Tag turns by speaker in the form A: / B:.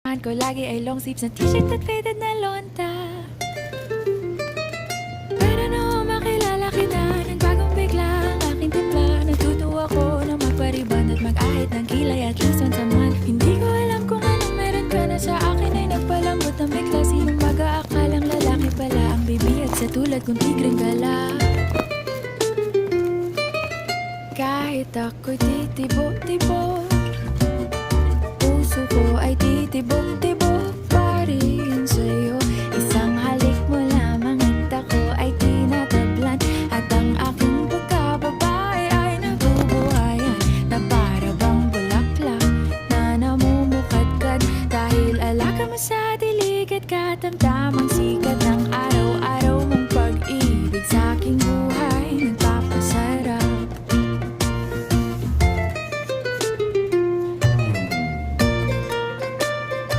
A: Ko lagi ay long sleeves na t-shirt at faded na lonta. Para na makilala kita, nagbagong bigla ang aking timpla. Natutuwa ko na magpariban at mag-ahit ng kilay at least once a month. Hindi ko alam kung anong meron ka na sa akin ay nagpalambot ng bigla. Sinong mag-aakalang lalaki pala ang bibiyag sa tulad kong tigreng gala. Kahit ako'y titibo-tibo, puso ko ay titibong-tibok pa rin sa'yo. Isang halik mo lamang at ako ay tinatablan, at ang aking pagkababae ay nabubuhayan na para bang bulaklak na namumukadkad. Dahil alaka mo sa dilig at katamtamang sikat.